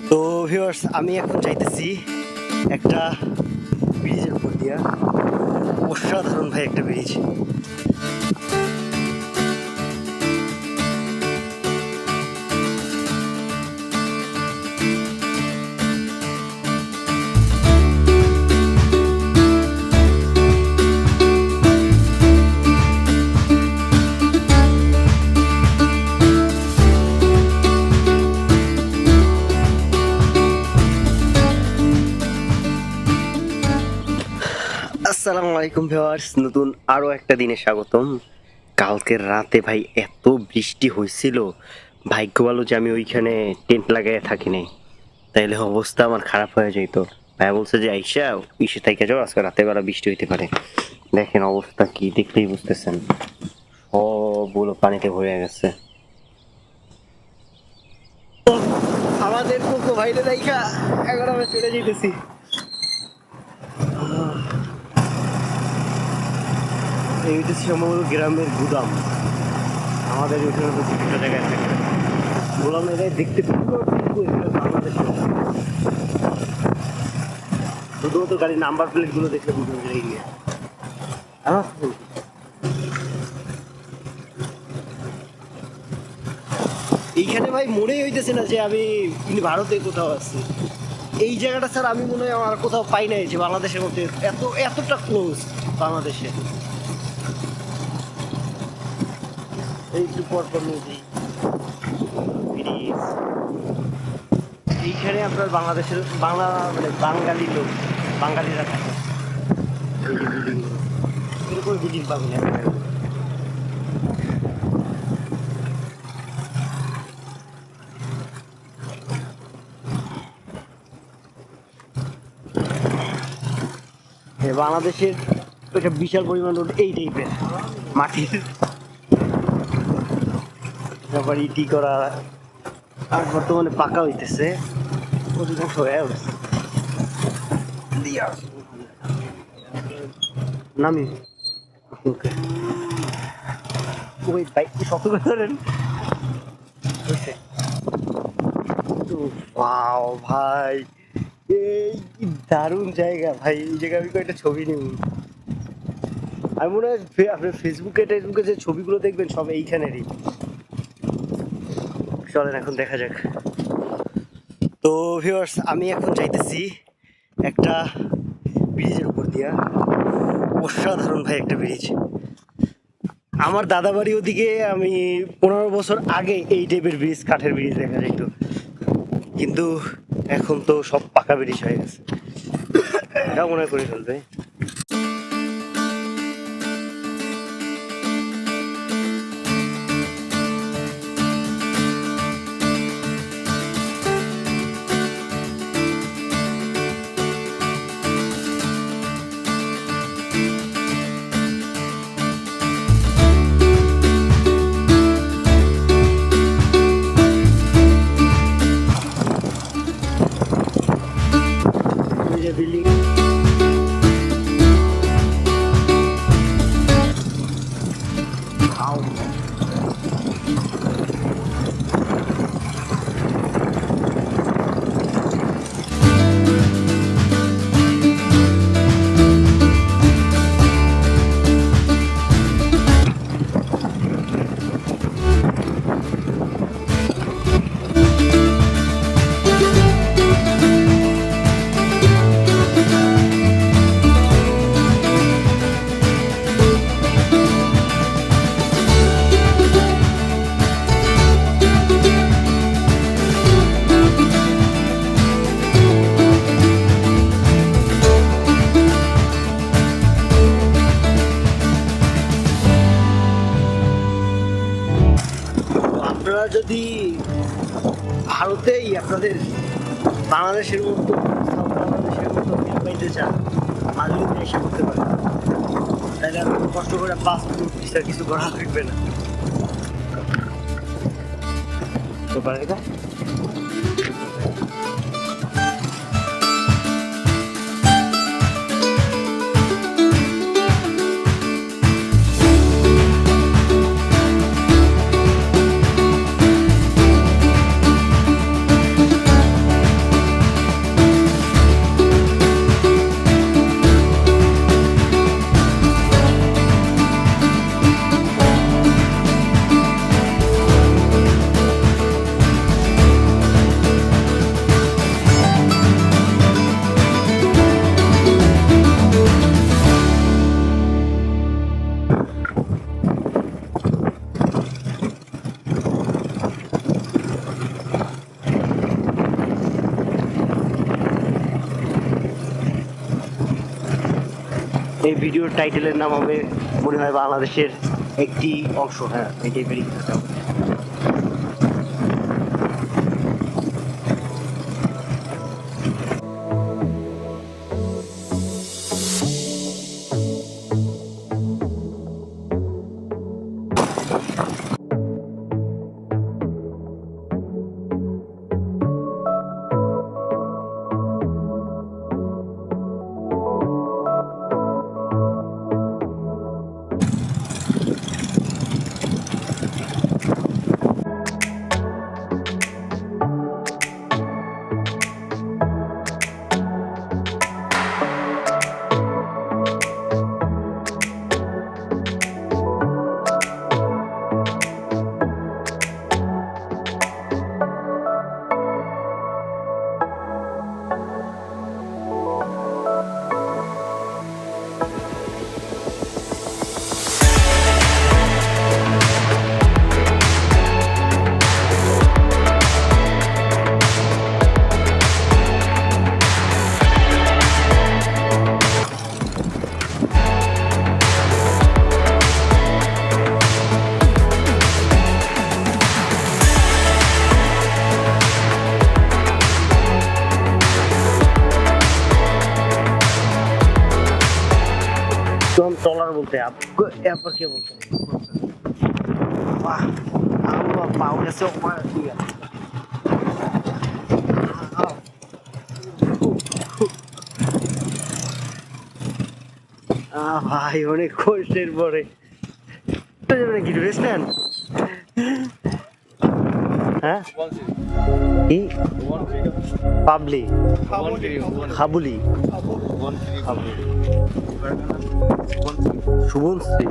তো ভিউয়ার্স, আমি এখন যাইতেছি একটা ব্রিজের উপর দিয়া। অসাধারণ ভাই একটা ব্রিজ। আসসালামু আলাইকুম ভিউয়ার্স, নতুন আরো একটা দিনে স্বাগতম। কালকের রাতে ভাই এত বৃষ্টি হয়েছিল, ভাগ্য ভালো যে আমি ওইখানে টেন্ট লাগাই থাকি নাই, তাইলে অবস্থা আমার খারাপ হয়ে যেত। ভাই বলছে যে আইসা ইসে থেকে যাও, আজকে রাতে বেলা বৃষ্টি হইতে পারে। দেখেন অবস্থা কি, দেখলেই বুঝতেছেন সবগুলো পানিতে ভরে গেছে। আমাদের কোকো ভাইরে দেখা এখন আমরা চলে যেতেছি। এইটা সম্ভবত গ্রামের গুদাম। আমাদের ওখানে তো বিভিন্ন জায়গায় থাকে গোলাম এলাকায় দেখতে বাংলাদেশে শুধুমাত্র গাড়ির নাম্বার প্লেট গুলো দেখলে বুঝতে পেরে গিয়ে এইখানে ভাই মনেই হইতেছে না যে আমি ভারতে কোথাও আছি। এই জায়গাটা স্যার আমি মনে হয় আমার কোথাও পাই নাই যে বাংলাদেশের মধ্যে এতটা ক্লোজ বাংলাদেশে। একটু পরপর নদী, ব্রিজ। এইখানে আপনার বাংলাদেশের বাঙালি লোক, বাঙালিরা থাকে। এই যে বিল্ডিং গুলো, এরকম বিল্ডিং পাবেন এখানে। বাংলাদেশের একটা বিশাল পরিমাণ রোড এই টাইপের মাটির, তারপর ইটি করা, আর বর্তমানে পাকা হইতেছে, অধিকাংশ হয়ে উঠছে। নামি ওই বাইক শক্ত করে ধরেন। ভাই এই কি দারুণ জায়গা ভাই, এই জায়গায় আমি কয়েকটা ছবি নিব। আমি মনে হয় আপনার ফেসবুকে যে ছবিগুলো দেখবেন সব এইখানেরই। চলেন এখন দেখা যাক। তো ভিউয়ার্স, আমি এখন যাইতেছি একটা ব্রিজের উপর দিয়া। অসাধারণ ভাই একটা ব্রিজ। আমার দাদা বাড়ি ওদিকে আমি 15 বছর আগে এই টাইপের ব্রিজ, কাঠের ব্রিজ দেখা যাইতো, কিন্তু এখন তো সব পাকা ব্রিজ হয়ে গেছে। এটা মনে করে ফেলবে। বিল্ডিং যদি ভারতেই আপনাদের বাংলাদেশের মতো ফিল পাইতে চান, মাঝুরিতে এসে করতে পারেন, তাহলে আর কষ্ট করে পাসপোর্ট ভিসা কিছু করা লাগবে না। তো পারে এই ভিডিওর টাইটেলের নাম হবে মনে হয় বাংলাদেশের একটি অংশ। হ্যাঁ, এটাই ব্রিজ। तो हम ट्रॉलर बोलते हैं, आपको यहाँ पर क्या बोलते हैं? वाह, पाव जैसे ऊपर दिया। ভাই অনেক কষ্টের পরে কি রেস্টুরেন্ট? হ্যাঁ কি পাবলি খাবুলি শুভনশ্রী